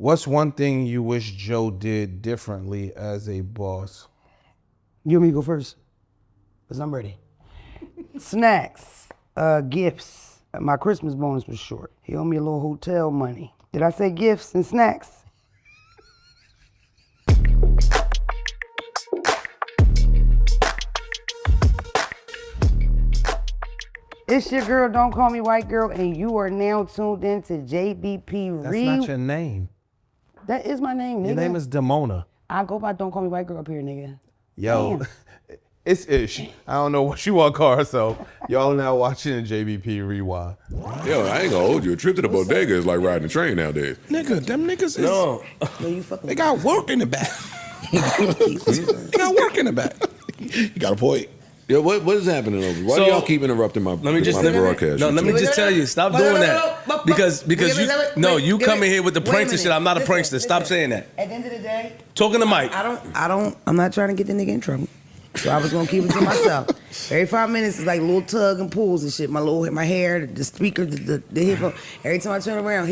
What's one thing you wish Joe did differently as a boss? You want me to go first? Because I'm ready. Snacks, gifts. My Christmas bonus was short. He owed me a little hotel money. Did I say gifts and snacks? It's your girl, Don't Call Me White Girl, and you are now tuned in to JBP That's not your name. That is my name, nigga. Your name is Demona. I go by Don't Call Me White Girl up here, nigga. Yo, Damn. it's Ish. I don't know what she want to call herself. Y'all now watching the JBP Rewind. Yo, I ain't gonna hold you. A trip to the bodega is like riding a train nowadays. Nigga, them niggas is... No, you fucking... They got work in the back. They got work in the back. You got a point. Yo, what is happening over? Why do y'all keep interrupting my broadcast? No, let me just tell you, stop doing that. Because you come in here with the pranks and shit. I'm not a prankster. Stop saying that. At the end of the day, talking to Mike. I'm not trying to get the nigga in trouble. So I was gonna keep it to myself. Every 5 minutes is like little tug and pulls and shit. My hair, the speaker, the headphone. Every time I turn around,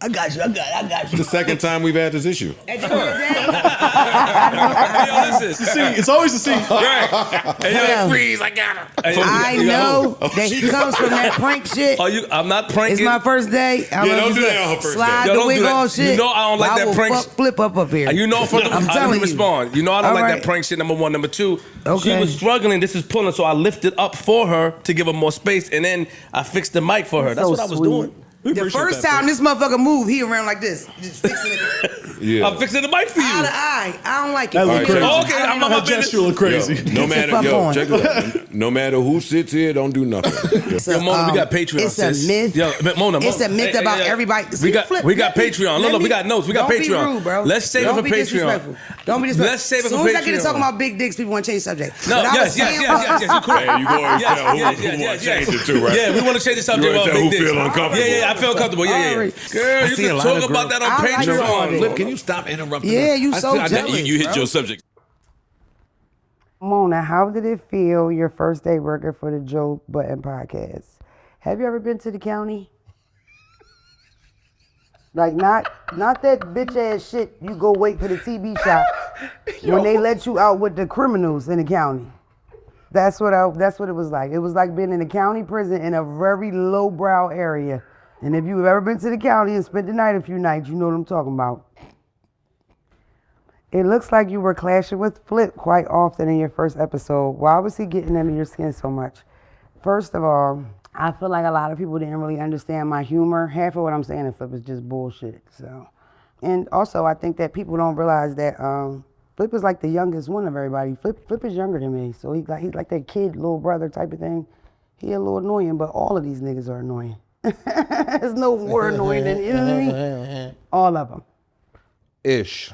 I got you. The second time we've had this issue. At the end of the day, Hey, yo, listen. It's always the scene. Right. Hey, yo, freeze, I got him. I know that he comes from that prank shit. I'm not pranking. It's my first day. I'm Yeah, gonna don't do just that on her first slide day. Yo, the don't wig do that. off shit. You know I don't like that will prank fuck flip up here. You know, from I'm telling let me you. respond. You know I don't All like right. that prank shit. Number one, number two. Okay. She was struggling. This is pulling, so I lifted up for her to give her more space, and then I fixed the mic for her. That's So what I was sweet. doing. The first time this motherfucker moved, he around like this, just fixing it. Yeah. I'm fixing the mic for Eye you. to eye. I don't like it. That look crazy. Okay, I'm not Her my gesture business. look crazy. No Fuck matter, on. check it out. No matter who sits here, don't do nothing. Yo, Mona, we got Patreon. It's a sis. myth. Yo, Mona, It's a myth about everybody. We got Patreon. Look, we got notes. We got don't Patreon. Be rude, bro. Let's save it for be Patreon. Disrespectful. Don't be disrespectful. Let's save it for As soon as I get to Patreon. talking about big dicks, people want to change the subject. No, But I was yes, saying- you're correct. Hey, you go ahead and tell who wants to change it too, right? Yeah, we want to change the subject You wanna about tell big who dicks. feel uncomfortable. Yeah, I feel comfortable. Yeah. Alright. Girl, you see a can lot talk of about that on I like your Patreon. Flip, can you stop interrupting? Yeah, you I so said- jealous, You hit bro. your subject. Mona, how did it feel your first day working for the Joe Budden podcast? Have you ever been to the county? Like not that bitch ass shit you go wait for the TV shop when they let you out with the criminals in the county. That's what it was like. It was like being in a county prison in a very lowbrow area. And if you've ever been to the county and spent the night a few nights, you know what I'm talking about. It looks like you were clashing with Flip quite often in your first episode. Why was he getting under your skin so much? First of all, I feel like a lot of people didn't really understand my humor. Half of what I'm saying in Flip is just bullshit. So, and also I think that people don't realize that Flip is like the youngest one of everybody. Flip is younger than me, so he's like that kid, little brother type of thing. He a little annoying, but all of these niggas are annoying. There's no more annoying than, you know what I mean? All of them. Ish.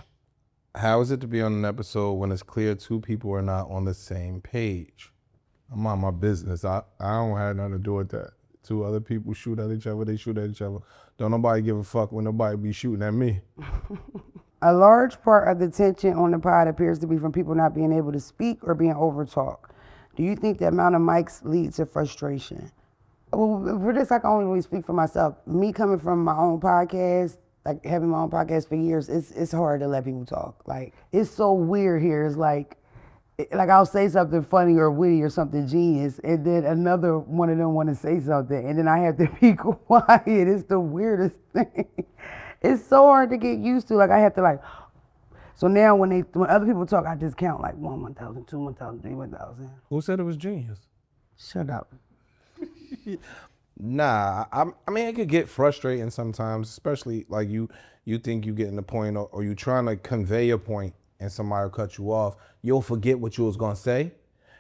How is it to be on an episode when it's clear two people are not on the same page? I'm on my business. I don't have nothing to do with that. Two other people shoot at each other, they shoot at each other. Don't nobody give a fuck when nobody be shooting at me. A large part of the tension on the pod appears to be from people not being able to speak or being overtalked. Do you think the amount of mics leads to frustration? Well, for this, I can only really speak for myself. Me coming from my own podcast, like having my own podcast for years, it's hard to let people talk. Like, it's so weird here. It's like I'll say something funny or witty or something genius, and then another one of them want to say something, and then I have to be quiet. It's the weirdest thing. It's so hard to get used to. Like, I have to like, so now when other people talk, I just count like 1, 1,000, 2, 1,000, 3, 1,000. Who said it was genius? Shut up. Nah, I mean, it could get frustrating sometimes, especially like you think you getting the point or you trying to convey a point and somebody will cut you off. You'll forget what you was gonna say.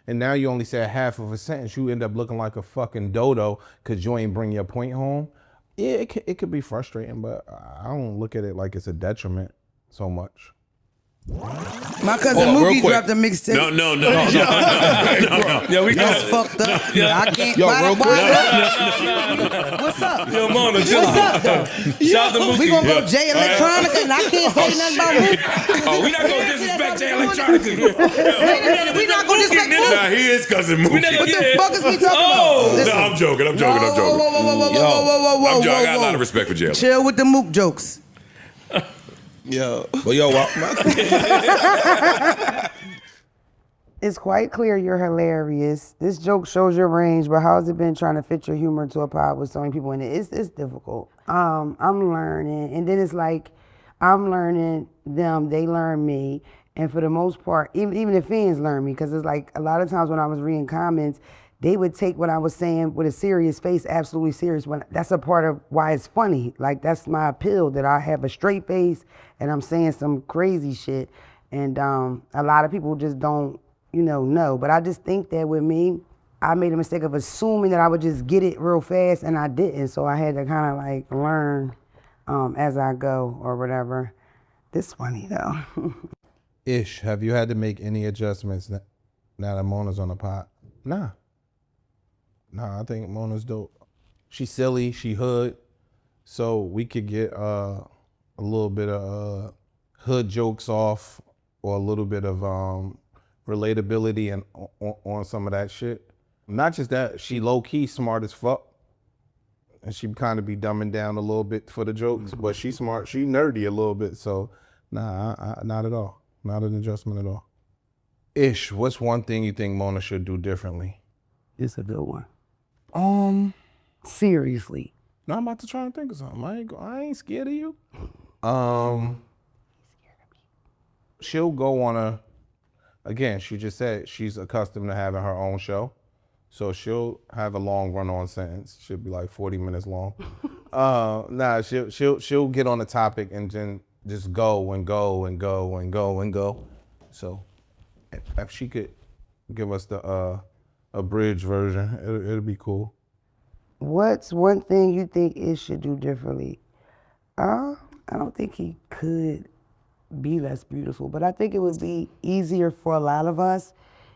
And now you only said half of a sentence. You end up looking like a fucking dodo because you ain't bring your point home. Yeah, it could be frustrating, but I don't look at it like it's a detriment so much. My cousin Mookie dropped a mixtape. No. Yeah, we That's got fucked up. Yeah. I can't. Yo, why- real why- What's up? Yo, Mona, What's up, though? Shout out to Mookie. We gonna go Jay Electronica, and I can't say nothing about Mookie. Oh, we not gonna disrespect Jay Electronica. Wait a minute, we not gonna disrespect Mookie. Nah, he is cousin Mookie. never What get the it. fuck is we talking Oh. about? Listen. No, I'm joking. I'm joking. Whoa. I got a lot of respect for Jay. Chill with the Mook jokes. Yo. But yo, It's quite clear you're hilarious. This joke shows your range, but how has it been trying to fit your humor into a pod with so many people in it? It's difficult. I'm learning, and then it's like I'm learning them, they learn me, and for the most part, even the fans learn me, because it's like a lot of times when I was reading comments, they would take what I was saying with a serious face, absolutely serious. When that's a part of why it's funny. Like that's my appeal, that I have a straight face and I'm saying some crazy shit, and a lot of people just don't. No. But I just think that with me, I made a mistake of assuming that I would just get it real fast, and I didn't. So I had to kind of like learn as I go or whatever. This funny though. Ish, have you had to make any adjustments now that Mona's on the pod? Nah, I think Mona's dope. She's silly, she hood, so we could get a little bit of hood jokes off, or a little bit of relatability and on some of that shit. Not just that, she low-key smart as fuck, and she kind of be dumbing down a little bit for the jokes, but she smart, she nerdy a little bit, so nah, not at all. Not an adjustment at all. Ish, what's one thing you think Mona should do differently? It's a good one. Seriously. No, I'm about to try and think of something. I ain't scared of you. She'll go on again, she just said she's accustomed to having her own show. So she'll have a long run-on sentence. She'll be like 40 minutes long. She'll get on a topic and then just go and go and go and go and go. So if she could give us the abridged version, it'll be cool. What's one thing you think Ish should do differently? I don't think he could be less beautiful, but I think it would be easier for a lot of us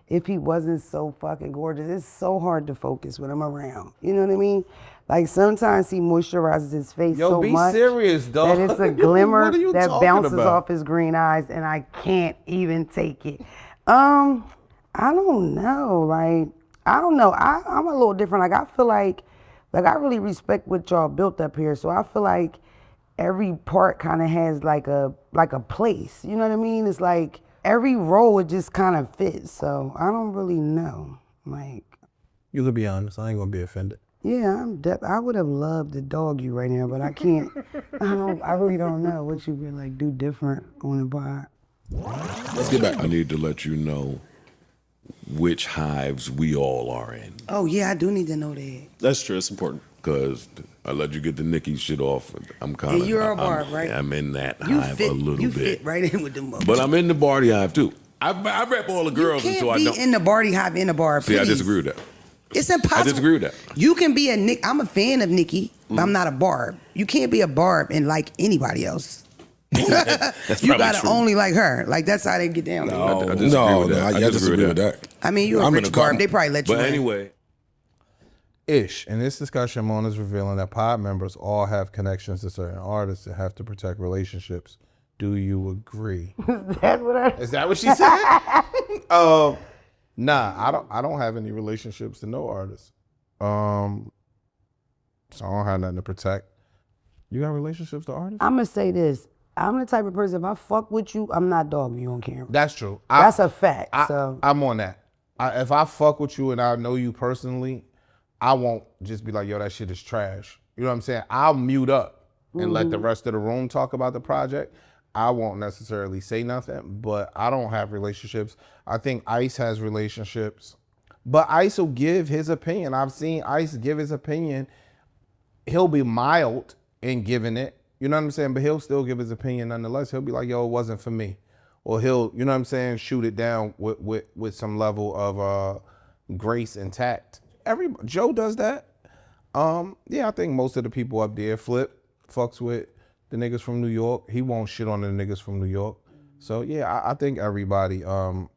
if he wasn't so fucking gorgeous. It's so hard to focus when I'm around. You know what I mean? Like sometimes he moisturizes his face so much serious, dog. that it's a glimmer What are you that talking bounces about? off his green eyes, and I can't even take it. I don't know. Like I don't know. I'm a little different. Like I feel like I really respect what y'all built up here. So I feel like every part kind of has like a place. You know what I mean? It's like every role it just kind of fits. So I don't really know. Like You could be honest. I ain't gonna be offended. yeah, I would have loved to dog you right now, but I can't. I really don't know what you would like do different on the pod. let's get back. I need to let you know which hives we all are in. Oh yeah, I do need to know that. That's true. It's important. Because I let you get the Nikki shit off. I'm kind of. And you're a barb, right? I'm in that You hive fit. a little You bit. fit right in with them. But I'm in the Barty hive too. I rep all the girls you until can't I be don't. in the Barty hive in the bar. See, I please. disagree with that. It's impossible. I disagree with that. You can be a Nick. I'm a fan of Nikki, but I'm not a barb. You can't be a barb and like anybody else. You probably gotta true. only like her. Like that's how they get down. I disagree with that. I disagree with that. I mean, you're a I'm in rich a couple. barb. They probably let you But in. anyway, Ish, in this discussion, Mona's revealing that pod members all have connections to certain artists that have to protect relationships. Do you agree? Is that what she said? Nah, I don't have any relationships to no artists. So I don't have nothing to protect. You got relationships to artists? I'm gonna say this. I'm the type of person, if I fuck with you, I'm not dogging you on camera. That's true. That's a fact. So I'm on that. If I fuck with you and I know you personally, I won't just be like, yo, that shit is trash. You know what I'm saying? I'll mute up and let the rest of the room talk about the project. I won't necessarily say nothing, but I don't have relationships. I think Ice has relationships, but Ice will give his opinion. I've seen Ice give his opinion. He'll be mild in giving it. You know what I'm saying? But he'll still give his opinion nonetheless. He'll be like, yo, it wasn't for me. Or he'll, you know what I'm saying, shoot it down with some level of grace and tact. Joe does that. Yeah, I think most of the people up there, Flip fucks with the niggas from New York. He won't shit on the niggas from New York. So yeah, I think everybody, I ain't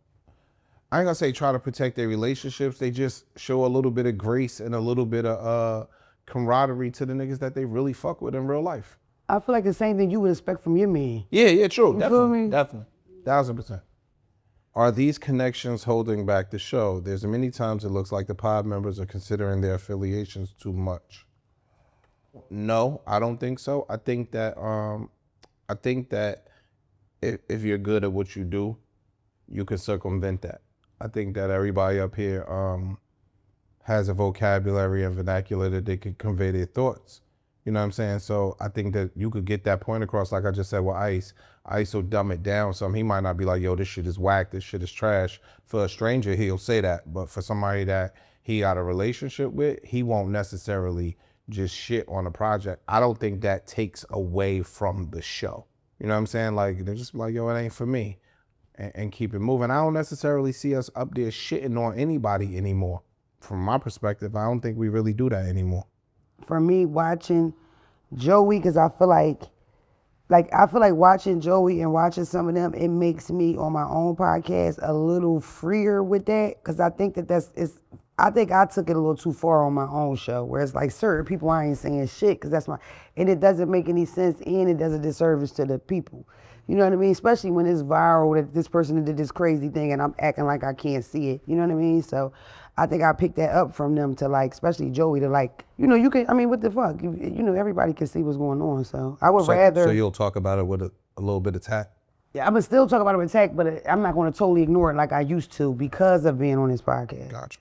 gonna say try to protect their relationships. They just show a little bit of grace and a little bit of camaraderie to the niggas that they really fuck with in real life. I feel like the same thing you would expect from your man. Yeah, true. You feel me? Definitely. 1000%. Are these connections holding back the show? There's many times it looks like the pod members are considering their affiliations too much. No, I don't think so. I think that if you're good at what you do, you can circumvent that. I think that everybody up here has a vocabulary and vernacular that they can convey their thoughts. You know what I'm saying? So I think that you could get that point across, like I just said with Ice. Ice will dumb it down some. He might not be like, yo, this shit is whack, this shit is trash. For a stranger, he'll say that. But for somebody that he got a relationship with, he won't necessarily just shit on a project. I don't think that takes away from the show. You know what I'm saying? Like, they're just like, yo, it ain't for me. And keep it moving. I don't necessarily see us up there shitting on anybody anymore. From my perspective, I don't think we really do that anymore. For me, watching Joey, because I feel like watching Joey and watching some of them, it makes me on my own podcast a little freer with that, because I think I think I took it a little too far on my own show, where it's like certain people I ain't saying shit, because and it doesn't make any sense, and it does a disservice to the people. You know what I mean? Especially when it's viral that this person did this crazy thing and I'm acting like I can't see it. You know what I mean? So I think I picked that up from them to like, especially Joey, to like, you know, you can, I mean, what the fuck? You know, everybody can see what's going on. So I would rather. So you'll talk about it with a little bit of tact? Yeah, I'm going to still talk about it with tact, but I'm not going to totally ignore it like I used to because of being on this podcast. Gotcha.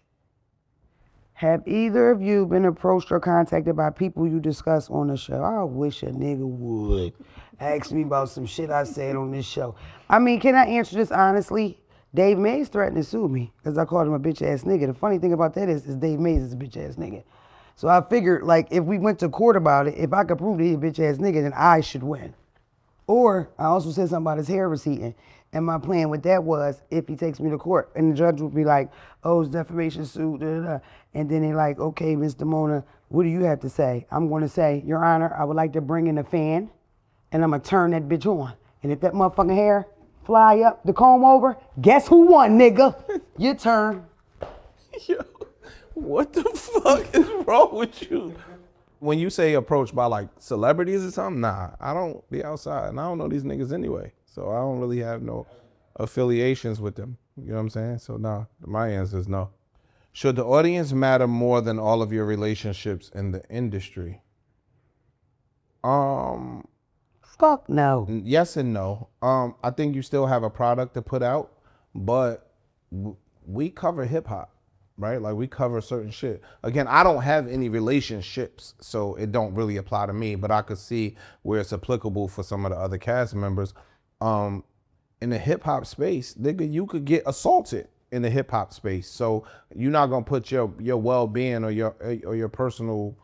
Have either of you been approached or contacted by people you discuss on the show? I wish a nigga would ask me about some shit I said on this show. I mean, can I answer this honestly? Dave Mays threatened to sue me because I called him a bitch ass nigga. The funny thing about that is Dave Mays is a bitch ass nigga. So I figured, like, if we went to court about it, if I could prove that he's a bitch ass nigga, then I should win. Or I also said something about his hair receding. And my plan with that was, if he takes me to court, and the judge would be like, oh, it's defamation suit, da, da, da. And then they're like, okay, Mr. Mona, what do you have to say? I'm going to say, Your Honor, I would like to bring in a fan, and I'm going to turn that bitch on. And if that motherfucking hair fly up the comb over, guess who won, nigga? Your turn. Yo, what the fuck is wrong with you? When you say approached by like celebrities or something, nah, I don't be outside, and I don't know these niggas anyway. So I don't really have no affiliations with them. You know what I'm saying? So nah, my answer is no. Should the audience matter more than all of your relationships in the industry? Fuck no. Yes and no. I think you still have a product to put out, but we cover hip hop, right? Like we cover certain shit. Again, I don't have any relationships, so it don't really apply to me, but I could see where it's applicable for some of the other cast members. In the hip hop space, nigga, you could get assaulted in the hip hop space. So you're not gonna put your well-being or your personal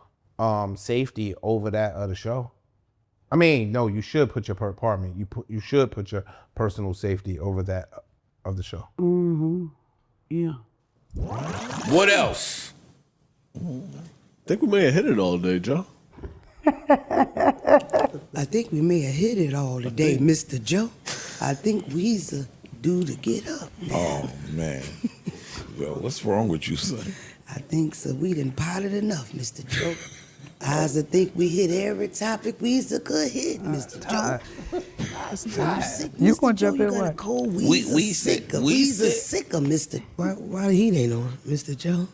safety over that of the show. I mean, no, you should put you should put your personal safety over that of the show. Mm-hmm. Yeah. What else? I think we may have hit it all day, Joe. I think we may have hit it all today, Mr. Joe. I think we's a due to get up, man. Oh, man. Well, what's wrong with you, son? I think so. We done potted enough, Mr. Joe. I think we hit every topic we's could hit, Mr. Joe. You gonna jump in what? We sick. We's sick, Mr. Why the heat ain't on, Mr. Joe?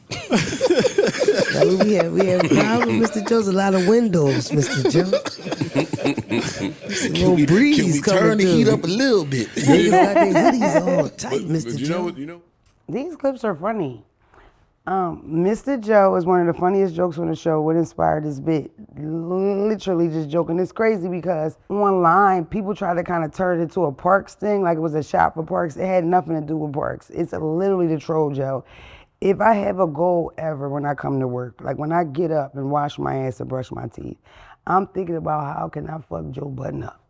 we have a problem, Mr. Joe's a lot of windows, Mr. Joe. Can we turn the heat up a little bit? Niggas got their hoodies all tight, Mr. Joe. You know? These clips are funny. Mr. Joe is one of the funniest jokes on the show. What inspired this bit? Literally just joking. It's crazy because online, people try to kind of turn it into a Parks thing, like it was a shop for Parks. It had nothing to do with Parks. It's literally the troll Joe. If I have a goal ever when I come to work, like when I get up and wash my ass and brush my teeth, I'm thinking about how can I fuck Joe Budden up.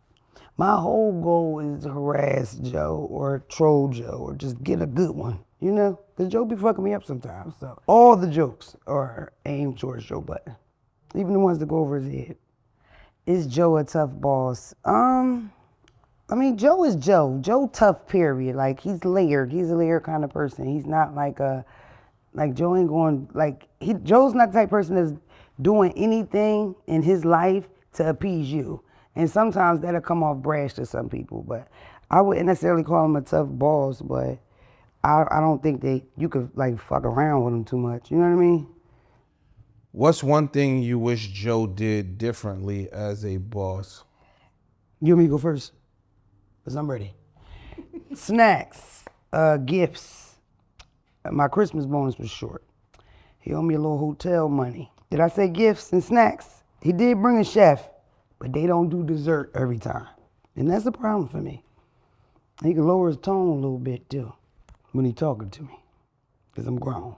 My whole goal is to harass Joe or troll Joe or just get a good one, you know? Because Joe be fucking me up sometimes. So all the jokes are aimed towards Joe Budden, even the ones that go over his head. Is Joe a tough boss? I mean, Joe is Joe. Joe tough, period. Like, he's layered. He's a layered kind of person. He's not like Joe ain't going, Joe's not the type of person that's doing anything in his life to appease you. And sometimes that'll come off brash to some people, but I wouldn't necessarily call him a tough boss, but I don't think that you could like fuck around with him too much. You know what I mean? What's one thing you wish Joe did differently as a boss? You want me to go first? because I'm ready. Snacks, gifts. My Christmas bonus was short. He owed me a little hotel money. Did I say gifts and snacks? He did bring a chef, but they don't do dessert every time. And that's a problem for me. He can lower his tone a little bit too when he talking to me, because I'm grown.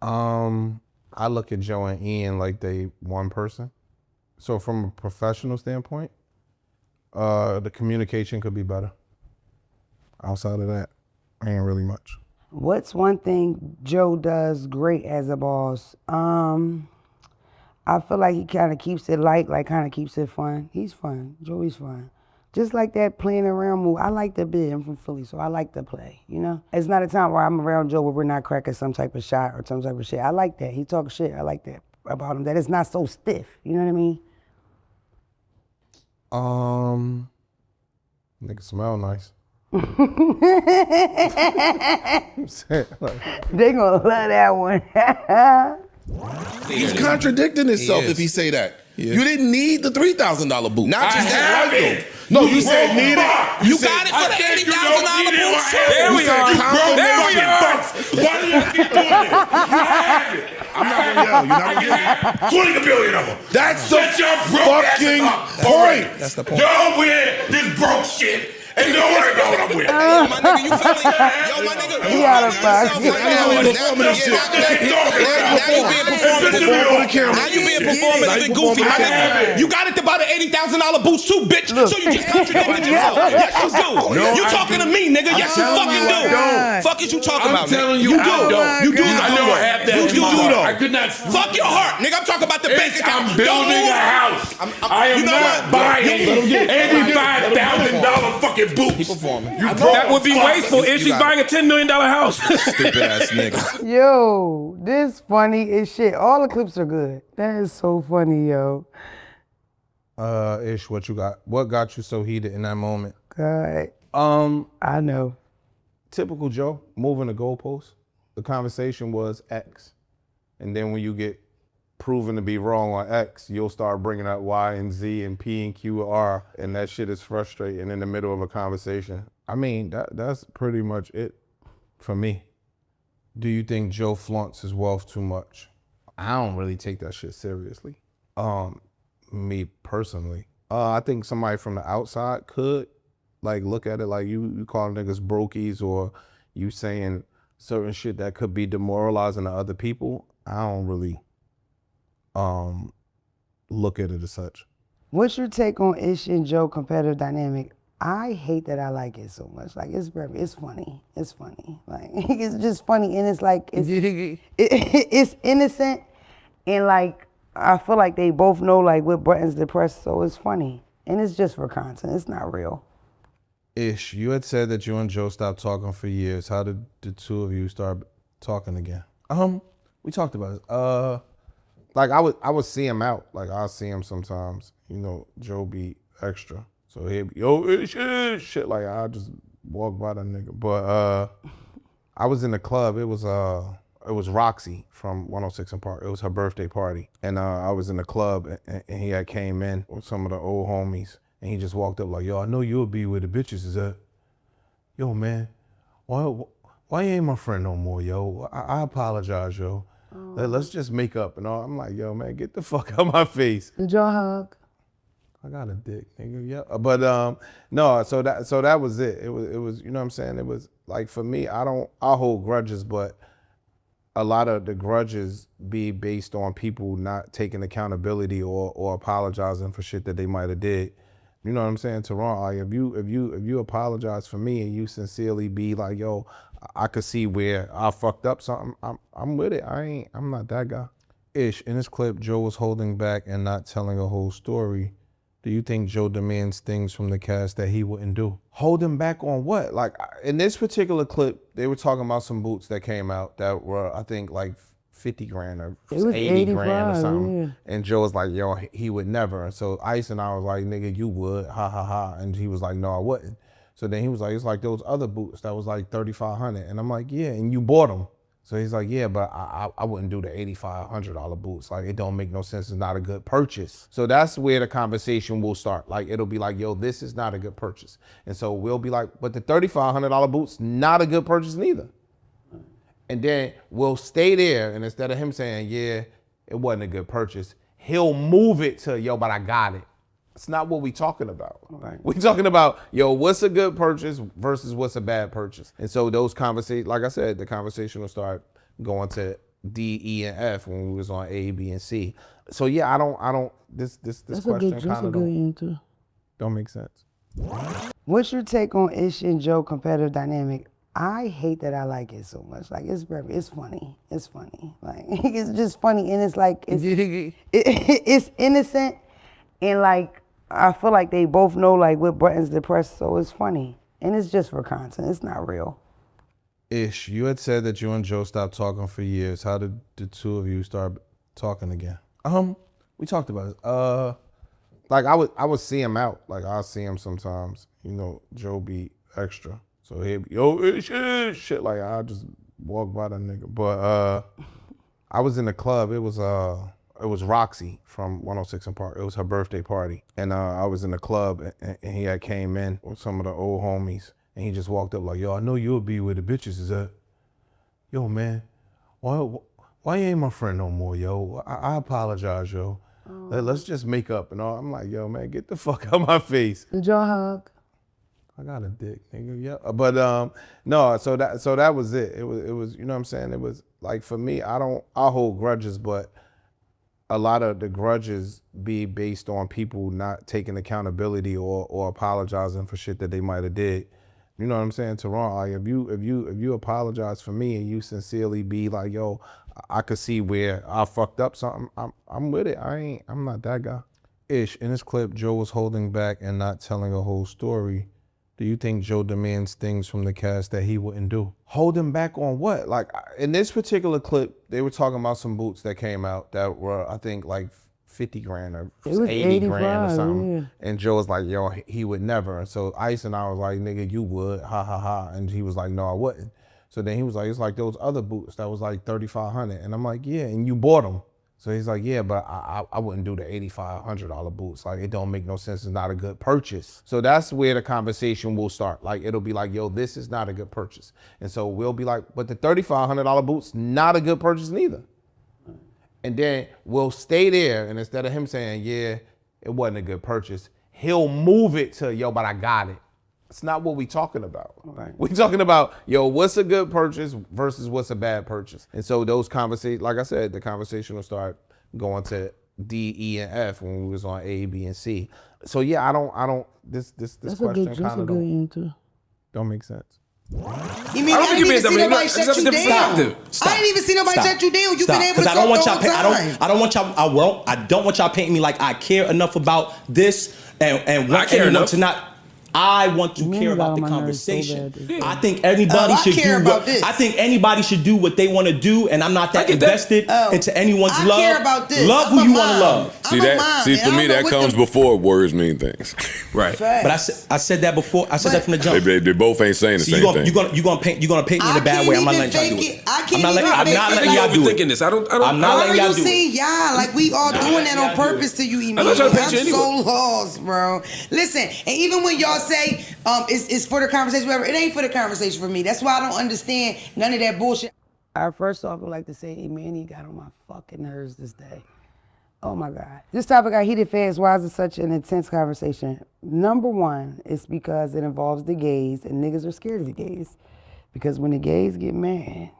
I look at Joe and Ian like they one person. So from a professional standpoint, the communication could be better. Outside of that, ain't really much. What's one thing Joe does great as a boss? I feel like he kind of keeps it light, like kind of keeps it fun. He's fun. Joey's fun. Just like that playing around move. I like to be. I'm from Philly, so I like to play, you know? It's not a time where I'm around Joe where we're not cracking some type of shot or some type of shit. I like that. He talks shit. I like that about him, that it's not so stiff. You know what I mean? Nigga smell nice. They gonna love that one. He's contradicting himself if he say that. You didn't need the $3,000 boot. Not just that. No, you said need it. You got it for the $80,000 boot. There we are. There we are. Why do you keep doing it? You have it. I'm not gonna yell. You're not gonna yell. 20 billion of them. That's the fucking point. That's the point. Y'all wear this broke shit. And don't worry about what I'm wearing. Yo, my nigga, you feel me? Yo, my nigga, You gotta fuck. Now you being performative and goofy, my nigga. You got it to buy the $80,000 boots too, bitch. So you just contradicted yourself. Yes, you do. You talking to me, nigga? Yes, you fucking do. Fuck is you talking about? I'm telling you, you do. You do. I know I have that. You do though. I could not. Fuck your heart, nigga. I'm talking about the bank account. I'm building a house. I am not buying $85,000 fucking boots. Keep performing. That would be wasteful if she's buying a $10 million house. Stupid ass nigga. Yo, this funny as shit. All the clips are good. That is so funny, yo. Ish, what you got? What got you so heated in that moment? God. I know. Typical Joe, moving the goalposts. The conversation was X. And then when you get proven to be wrong on X, you'll start bringing up Y and Z and P and Q and R, and that shit is frustrating in the middle of a conversation. I mean, that's pretty much it for me. Do you think Joe flaunts his wealth too much? I don't really take that shit seriously. Me personally. I think somebody from the outside could like look at it like you calling niggas brokies or you saying certain shit that could be demoralizing to other people. I don't really look at it as such. What's your take on Ish and Joe competitive dynamic? I hate that I like it so much. Like it's funny. It's funny. Like it's just funny, and it's like it's innocent, and like I feel like they both know like what buttons to press, so it's funny, and it's just for content. It's not real. Ish, you had said that you and Joe stopped talking for years. How did the two of you start talking again? We talked about it. Like I would see him out. Like I'll see him sometimes. You know, Joe be extra. So he'd be, yo, Ish, shit. Like I just walk by that nigga. But I was in the club. It was Roxy from 106 and Park. It was her birthday party. And I was in the club and he had came in with some of the old homies. And he just walked up like, yo, I know you'll be where the bitches is at. Yo, man, why you ain't my friend no more, yo? I apologize, yo. Let's just make up and all. I'm like, yo, man, get the fuck out my face. Did y'all hug? I got a dick, nigga. Yeah, but no. So that was it. It was. You know what I'm saying? It was like for me. I hold grudges, but a lot of the grudges be based on people not taking accountability or apologizing for shit that they might have did. You know what I'm saying? Teron, like if you apologize for me and you sincerely be like, yo, I could see where I fucked up something. I'm with it. I'm not that guy. Ish, in this clip, Joe was holding back and not telling a whole story. Do you think Joe demands things from the cast that he wouldn't do? Holding back on what? Like in this particular clip, they were talking about some boots that came out that were, I think, like 50 grand or 80 grand or something. Yeah. And Joe was like, yo, he would never. And so Ice and I was like, nigga, you would, ha ha ha. And he was like, no, I wouldn't. So then he was like, it's like those other boots that was like 3,500. And I'm like, yeah, and you bought them. So he's like, yeah, but I wouldn't do the $8,500 boots. Like, it don't make no sense. It's not a good purchase. So that's where the conversation will start. Like, it'll be like, yo, this is not a good purchase. And so we'll be like, but the $3,500 boots, not a good purchase neither. And then we'll stay there, and instead of him saying, yeah, it wasn't a good purchase, he'll move it to, yo, but I got it. It's not what we talking about. Right. We talking about, yo, what's a good purchase versus what's a bad purchase. And so those conversations, like I said, the conversation will start going to D, E, and F when we was on A, B, and C. So yeah, this question kind of don't make sense. What's your take on Ish and Joe competitive dynamic? I hate that I like it so much. Like, it's funny. It's funny. Like, it's just funny, and it's like, it's innocent, and like, I feel like they both know like what buttons to press, so it's funny. And it's just for content, it's not real. Ish, you had said that you and Joe stopped talking for years. How did the two of you start talking again? We talked about it. Like I would see him out. Like I'll see him sometimes. You know, Joe be extra. So he'd be, yo, Ish, shit. Like I just walk by that nigga. But I was in the club. It was Roxy from 106 and Park. It was her birthday party. And I was in the club and he had came in with some of the old homies. And he just walked up like, yo, I know you'll be where the bitches is at. Yo, man, why you ain't my friend no more, yo? I apologize, yo. Let's just make up and all. I'm like, yo, man, get the fuck out of my face. Did y'all hug? I got a dick, nigga. Yeah, but no. So that was it. It was. You know what I'm saying? It was like for me. I hold grudges, but a lot of the grudges be based on people not taking accountability or apologizing for shit that they might have did. You know what I'm saying? Teron, like if you apologize for me and you sincerely be like, yo, I could see where I fucked up something. I'm with it. I'm not that guy. Ish, in this clip, Joe was holding back and not telling a whole story. Do you think Joe demands things from the cast that he wouldn't do? Holding back on what? Like in this particular clip, they were talking about some boots that came out that were, I think, like 50 grand or 80 grand or something. Yeah. And Joe was like, yo, he would never. And so Ice and I was like, nigga, you would, ha ha ha. And he was like, no, I wouldn't. So then he was like, it's like those other boots that was like 3,500. And I'm like, yeah, and you bought them. So he's like, yeah, but I wouldn't do the $8,500 boots. Like, it don't make no sense. It's not a good purchase. So that's where the conversation will start. Like, it'll be like, yo, this is not a good purchase. And so we'll be like, but the $3,500 boots, not a good purchase neither. And then we'll stay there, and instead of him saying, yeah, it wasn't a good purchase, he'll move it to, yo, but I got it. It's not what we talking about. Right. We talking about, yo, what's a good purchase versus what's a bad purchase. And so those conversations, like I said, the conversation will start going to D, E, and F when we was on A, B, and C. So yeah, I don't. This question kind of don't make sense. You mean I didn't even see nobody shut you down? I didn't even see nobody shut you down. You've been able to talk the whole time. I don't want y'all painting me like I care enough about this and want anyone to not. I want to care about the conversation. I think anybody should do I think anybody should do what they want to do, and I'm not that invested into anyone's love. I care about this. Love who you want to love. See, for me, that comes before words mean things. Right. But I said that before. I said that from the jump. They both ain't saying the same thing. You're gonna paint me in a bad way. I'm not letting y'all do it. I'm not letting y'all do it. I'm not letting y'all do it. Y'all like we all doing that on purpose to you, Emilio. I'm so lost, bro. Listen, and even when y'all say it's for the conversation, whatever, it ain't for the conversation for me. That's why I don't understand none of that bullshit. I first off would like to say, Manny got on my fucking nerves this day. Oh my God. This topic got heated fast. Why is it such an intense conversation? Number one, it's because it involves the gays, and niggas are scared of the gays. Because when the gays get mad,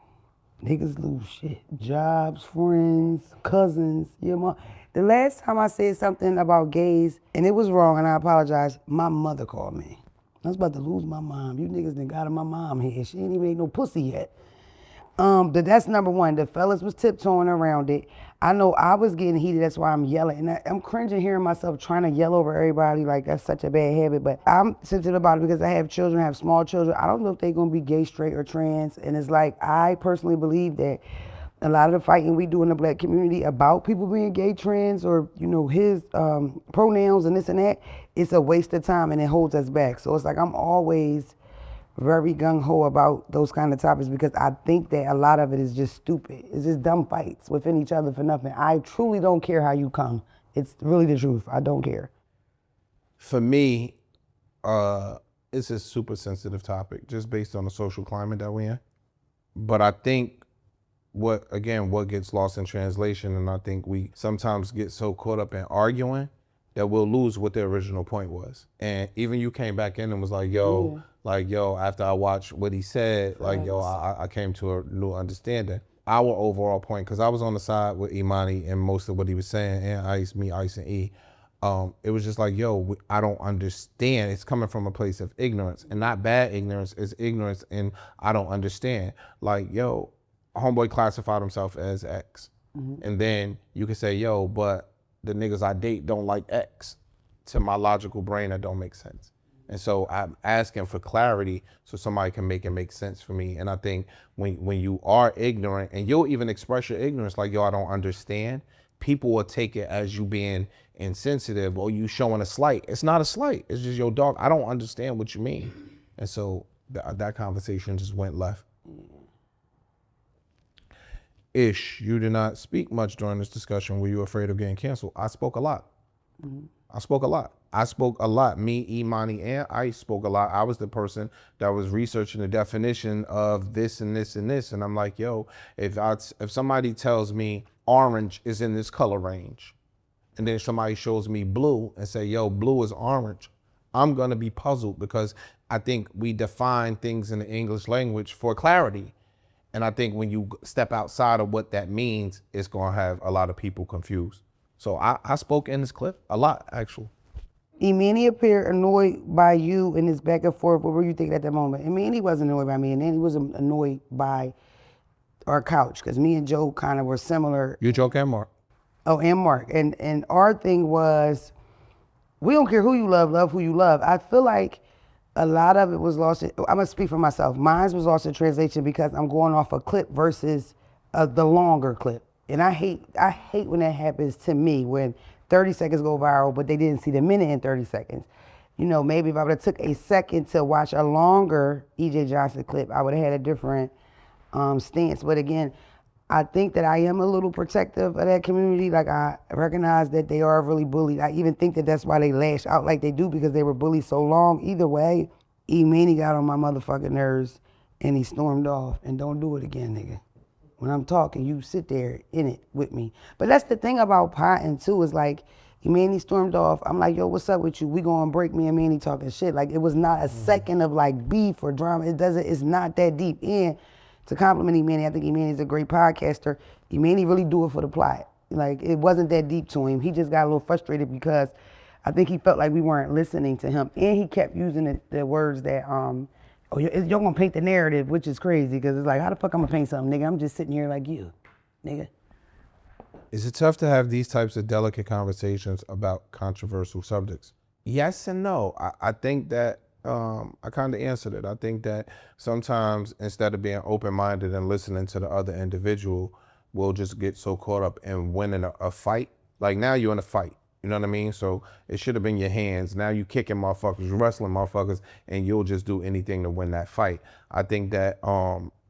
niggas lose shit. Jobs, friends, cousins, your mom. The last time I said something about gays, and it was wrong, and I apologize, my mother called me. I was about to lose my mom. You niggas done got in my mom here. She ain't even made no pussy yet. But that's number one. The fellas was tiptoeing around it. I know I was getting heated, that's why I'm yelling. And I'm cringing hearing myself trying to yell over everybody, like that's such a bad habit. But I'm sensitive about it because I have children, I have small children. I don't know if they're gonna be gay, straight, or trans. And it's like, I personally believe that a lot of the fighting we do in the black community about people being gay, trans, or his pronouns and this and that, it's a waste of time and it holds us back. So it's like I'm always very gung-ho about those kind of topics because I think that a lot of it is just stupid. It's just dumb fights within each other for nothing. I truly don't care how you come. It's really the truth. I don't care. For me, it's a super sensitive topic just based on the social climate that we're in. But I think what gets lost in translation, and I think we sometimes get so caught up in arguing that we'll lose what the original point was. And even you came back in and was like, yo, after I watched what he said, I came to a new understanding. Our overall point, because I was on the side with Imani and most of what he was saying, and Ice, and E, it was just like, I don't understand. It's coming from a place of ignorance, and not bad ignorance, it's ignorance and I don't understand. Like, homeboy classified himself as X. Mm-hmm. And then you can say, but the niggas I date don't like X. To my logical brain, that don't make sense. And so I'm asking for clarity so somebody can make it make sense for me. And I think when you are ignorant, and you'll even express your ignorance like, I don't understand, people will take it as you being insensitive or you showing a slight. It's not a slight. It's just, dog, I don't understand what you mean. And so that conversation just went left. Ish, you did not speak much during this discussion. Were you afraid of getting canceled? I spoke a lot. Mm-hmm. I spoke a lot. Me, Imani, and Ice spoke a lot. I was the person that was researching the definition of this and this and this. And I'm like, if somebody tells me orange is in this color range, and then somebody shows me blue and say, blue is orange, I'm gonna be puzzled because I think we define things in the English language for clarity. And I think when you step outside of what that means, it's gonna have a lot of people confused. So I spoke in this clip a lot, actually. Imani appeared annoyed by you in this back and forth. What were you thinking at that moment? Imani wasn't annoyed by me, and then he was annoyed by our couch, because me and Joe kind of were similar. You, Joe, and Mark. Oh, and Mark. And our thing was, we don't care who you love who you love. I feel like a lot of it was lost. I'm gonna speak for myself. Mine was lost in translation because I'm going off a clip versus the longer clip. And I hate when that happens to me, when 30 seconds go viral, but they didn't see the minute in 30 seconds. Maybe if I would have took a second to watch a longer E.J. Johnson clip, I would have had a different stance. But again, I think that I am a little protective of that community. Like, I recognize that they are really bullied. I even think that that's why they lash out like they do, because they were bullied so long. Either way, E-Manny got on my motherfucking nerves and he stormed off. And don't do it again, nigga. When I'm talking, you sit there in it with me. But that's the thing about potting too, is like, E-Manny stormed off. I'm like, what's up with you? We gonna break, me and Manny talking shit. Like, it was not a second of like beef or drama. It's not that deep. And to compliment E-Manny, I think E-Manny's a great podcaster. E-Manny really do it for the plot. Like, it wasn't that deep to him. He just got a little frustrated because I think he felt like we weren't listening to him. And he kept using the words that, you're gonna paint the narrative, which is crazy, because it's like, how the fuck I'm gonna paint something, nigga? I'm just sitting here like you, nigga. Is it tough to have these types of delicate conversations about controversial subjects? Yes and no. I think that I kind of answered it. I think that sometimes instead of being open-minded and listening to the other individual, we'll just get so caught up in winning a fight. Like, now you're in a fight, you know what I mean? So it should have been your hands. Now you kicking motherfuckers, you wrestling motherfuckers, and you'll just do anything to win that fight. I think that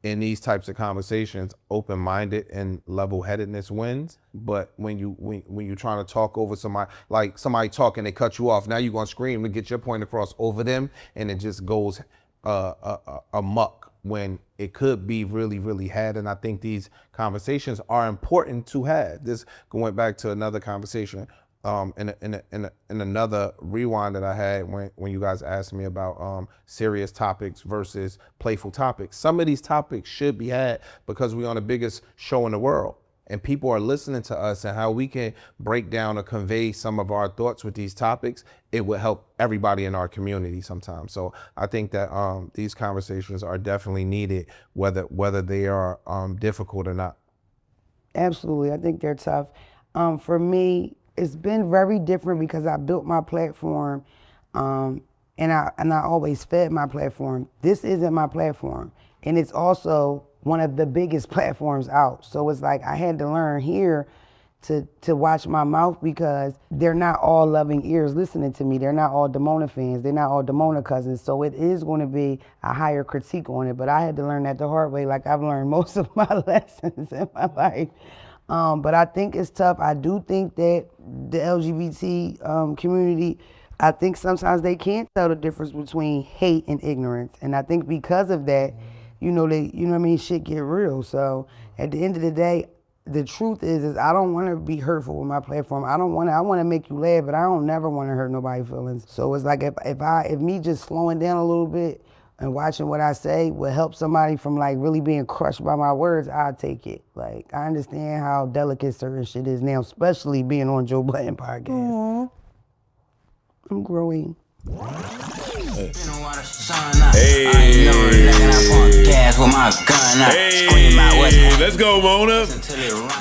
in these types of conversations, open-minded and level-headedness wins. But when you're trying to talk over somebody, like somebody talking, they cut you off, now you're gonna scream to get your point across over them, and it just goes amok when it could be really, really had. And I think these conversations are important to have. This going back to another conversation in another rewind that I had when you guys asked me about serious topics versus playful topics. Some of these topics should be had because we're on the biggest show in the world, and people are listening to us, and how we can break down or convey some of our thoughts with these topics, it would help everybody in our community sometimes. So I think that these conversations are definitely needed, whether they are difficult or not. Absolutely, I think they're tough. For me, it's been very different because I built my platform, and I always fed my platform. This isn't my platform, and it's also one of the biggest platforms out. So it's like I had to learn here to watch my mouth because they're not all loving ears listening to me. They're not all Damona fans. They're not all Damona cousins. So it is going to be a higher critique on it. But I had to learn that the hard way, like I've learned most of my lessons in my life. But I think it's tough. I do think that the LGBT community, I think sometimes they can't tell the difference between hate and ignorance. And I think because of that, you know what I mean, shit get real. So at the end of the day, the truth is I don't want to be hurtful with my platform. I want to make you laugh, but I don't never want to hurt nobody's feelings. So it's like if me just slowing down a little bit and watching what I say will help somebody from like really being crushed by my words, I'll take it. Like I understand how delicate certain shit is now, especially being on Joe Budden podcast. Aww. I'm growing. Hey. Hey, let's go, Mona.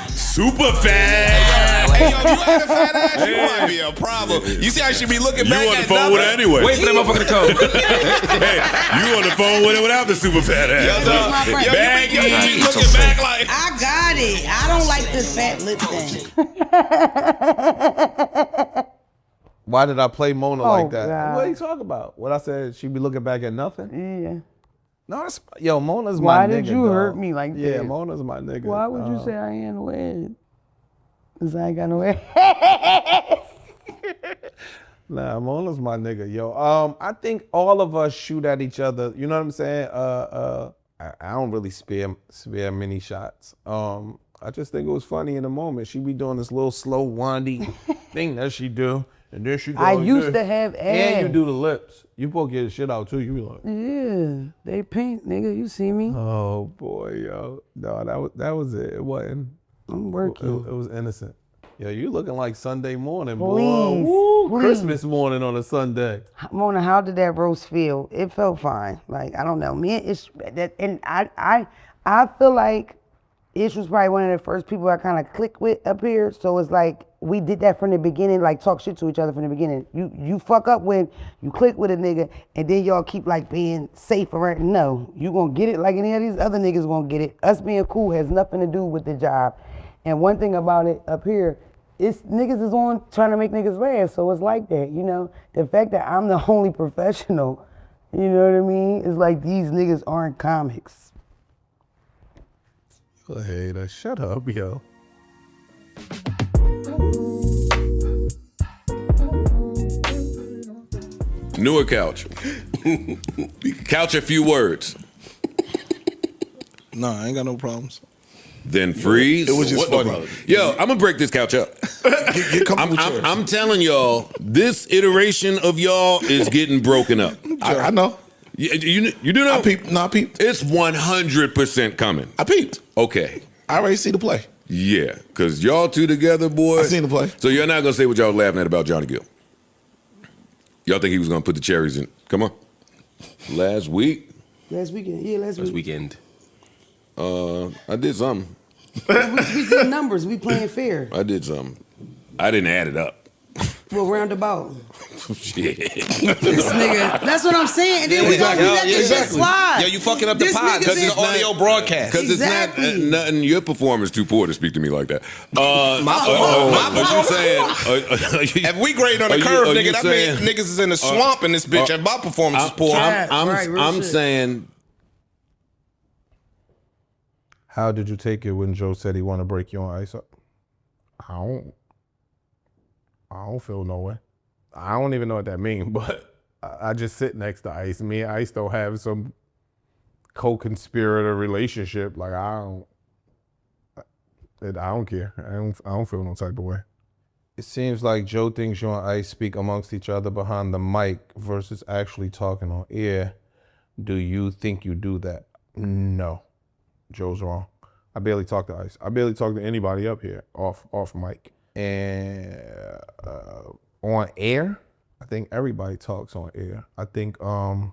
Super fat. Hey, yo, you had a fat ass, you might be a problem. You see how she be looking back at You on the phone with her anyway. Wait for that motherfucker to come. Hey, you on the phone with her without the super fat ass. Yo, you be looking back like. I got it. I don't like this fat lip thing. Why did I play Mona like that? God. What are you talking about? What I said, she be looking back at nothing? Yeah. No, yo, Mona's my Why nigga. did you dog. hurt me like that? Yeah, Mona's my nigga. Why would you say I ain't no ass? Cause I ain't got no ass. Nah, Mona's my nigga, yo. I think all of us shoot at each other. You know what I'm saying? I don't really spare many shots. I just think it was funny in the moment. She be doing this little slow windy thing that she do. And then she go I like used this. to have ass. And you do the lips. You supposed to get the shit out too. You be like, Yeah, they pink, nigga. You see me? oh boy, yo. No, that was it. It wasn't. I'm working. It was innocent. Yo, you looking like Sunday morning, Please, boy. Woo, please. Christmas morning on a Sunday. Mona, how did that roast feel? It felt fine. Like I don't know, me and Ish, and I feel like Ish was probably one of the first people I kind of clicked with up here. So it's like we did that from the beginning, like talk shit to each other from the beginning. You fuck up when you click with a nigga, and then y'all keep like being safe around. No, you gonna get it like any of these other niggas gonna get it. Us being cool has nothing to do with the job. And one thing about it up here, it's niggas is on trying to make niggas laugh, so it's like that, you know? The fact that I'm the only professional, you know what I mean? It's like these niggas aren't comics. You a hater. Shut up, yo. Newer couch. Couch a few words. No, I ain't got no problems. Then freeze. It was just funny. Yo, I'm gonna break this couch up. Get comfortable chairs. I'm telling y'all, this iteration of y'all is getting broken up. I know. You do know? I peeped. No, I peeped. It's 100% coming. I peeped. Okay. I already see the play. Yeah, because y'all two together, boy. I seen the play. So you're not gonna say what y'all was laughing at about Johnny Gill. Y'all think he was gonna put the cherries in? Come on. Last week? Last weekend, yeah, last weekend. I did something. We did numbers. We playing fair. I did something. I didn't add it up. Well, roundabout. Shit. This nigga. That's what I'm saying. And then we let this shit slide. Yo, you fucking up the This pod nigga because it's been- an audio broadcast. Because Exactly. it's not nothing. Your performance too poor to speak to me like that. My If we grade on the curve, nigga, that means niggas is in the swamp in this bitch, and my performance is poor. I'm saying. How did you take it when Joe said he want to break you on ice up? I don't feel no way. I don't even know what that means, but I just sit next to Ice. Me and Ice don't have some co-conspirator relationship. Like I don't care. I don't feel no type of way. It seems like Joe thinks you and Ice speak amongst each other behind the mic versus actually talking on air. Do you think you do that? No. Joe's wrong. I barely talk to Ice. I barely talk to anybody up here off mic. And on air, I think everybody talks on air. I think I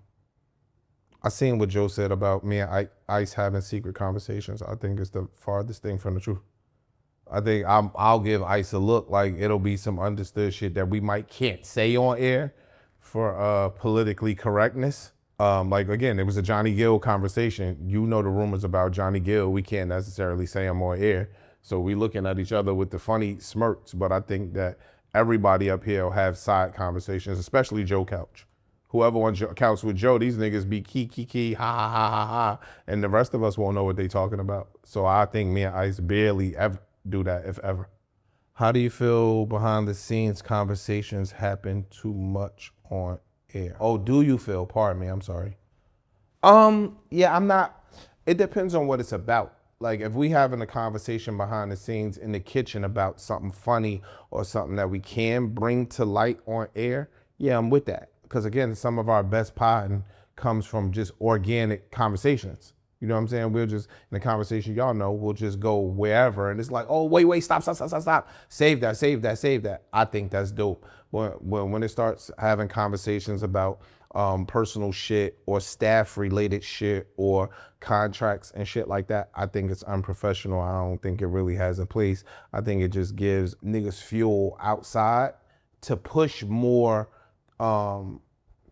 seen what Joe said about me and Ice having secret conversations. I think it's the farthest thing from the truth. I think I'll give Ice a look, like it'll be some understood shit that we can't say on air for politically correctness. Like again, it was a Johnny Gill conversation. You know the rumors about Johnny Gill. We can't necessarily say them on air. So we looking at each other with the funny smirks, but I think that everybody up here will have side conversations, especially Joe Couch. Whoever wants couch with Joe, these niggas be key, ha, ha, ha, ha, ha, and the rest of us won't know what they talking about. So I think me and Ice barely ever do that, if ever. How do you feel behind the scenes conversations happen too much on air? Oh, do you feel? Pardon me, I'm sorry. Yeah, I'm not, it depends on what it's about. Like if we having a conversation behind the scenes in the kitchen about something funny or something that we can bring to light on air, yeah, I'm with that. Because again, some of our best potting comes from just organic conversations. You know what I'm saying? We'll just, in a conversation, y'all know, we'll just go wherever. And it's like, oh, wait, stop. Save that. I think that's dope. When it starts having conversations about personal shit or staff related shit or contracts and shit like that, I think it's unprofessional. I don't think it really has a place. I think it just gives niggas fuel outside to push more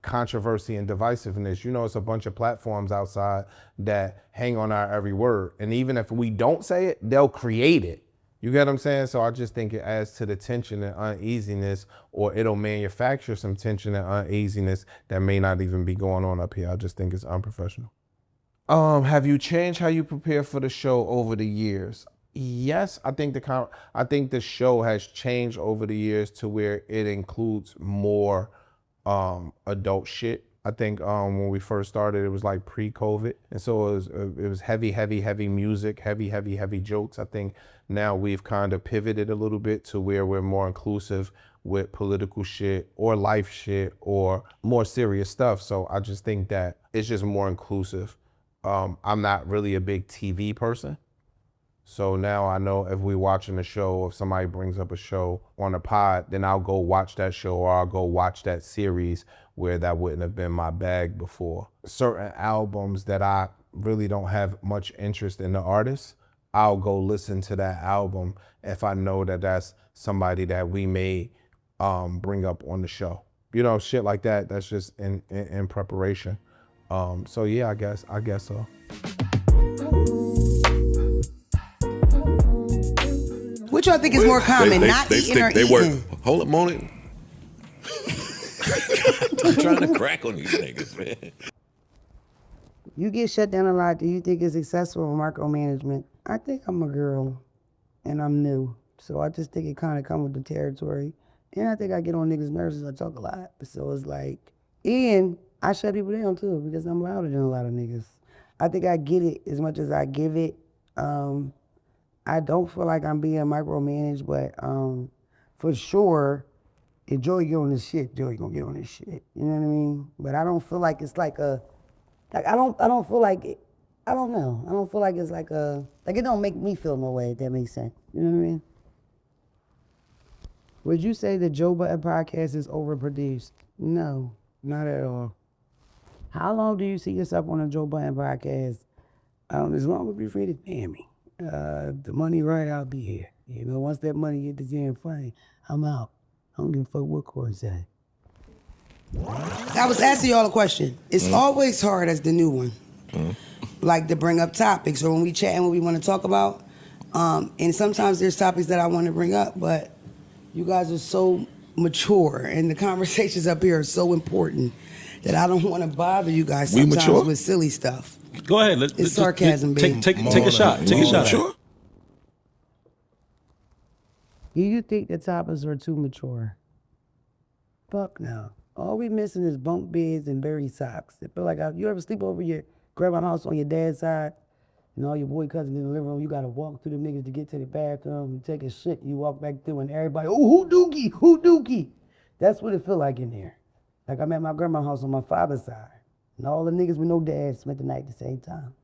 controversy and divisiveness. You know, it's a bunch of platforms outside that hang on our every word. And even if we don't say it, they'll create it. You get what I'm saying? So I just think it adds to the tension and uneasiness, or it'll manufacture some tension and uneasiness that may not even be going on up here. I just think it's unprofessional. Have you changed how you prepare for the show over the years? Yes, I think the show has changed over the years to where it includes more adult shit. I think when we first started, it was like pre-COVID. And so it was heavy music, heavy jokes. I think now we've kind of pivoted a little bit to where we're more inclusive with political shit or life shit or more serious stuff. So I just think that it's just more inclusive. I'm not really a big TV person. So now I know if we watching a show, if somebody brings up a show on a pod, then I'll go watch that show or I'll go watch that series where that wouldn't have been my bag before. Certain albums that I really don't have much interest in the artist, I'll go listen to that album if I know that that's somebody that we may bring up on the show. You know, shit like that, that's just in preparation. So yeah, I guess so. What y'all think is more common, not eating or eating? Work. Hold up, Moni. I'm trying to crack on these niggas, man. You get shut down a lot. Do you think it's successful or micromanagement? I think I'm a girl and I'm new. So I just think it kind of comes with the territory. And I think I get on niggas' nerves as I talk a lot. So it's like, and I shut people down too because I'm louder than a lot of niggas. I think I get it as much as I give it. I don't feel like I'm being micromanaged, but for sure, if Joey get on this shit, Joey gonna get on this shit. You know what I mean? But I don't feel like it's like a, like I don't feel like it, I don't know. I don't feel like it's like a, like it don't make me feel no way, if that makes sense. You know what I mean? Would you say the Joe Budden podcast is overproduced? No, not at all. How long do you see yourself on a Joe Budden podcast? As long as you're free to pay me. The money right, I'll be here. You know, once that money get the damn fine, I'm out. I don't give a fuck what court say. I was asking y'all a question. It's always hard as the new one, like to bring up topics or when we chat and what we want to talk about. And sometimes there's topics that I want to bring up, but you guys are so mature and the conversations up here are so important that I don't want to bother you guys sometimes with silly stuff. Go ahead. It's sarcasm, baby. Take a shot. Take a shot. Sure. Do you think the topics are too mature? Fuck no. All we missing is bunk beds and berry socks. It feel like you ever sleep over your grandma's house on your dad's side, and all your boy cousins in the living room, you gotta walk through the niggas to get to the bathroom, you take a shit, you walk back through, and everybody, oh, who dookie? That's what it feel like in there. Like I'm at my grandma's house on my father's side, and all the niggas with no dads spent the night at the same time.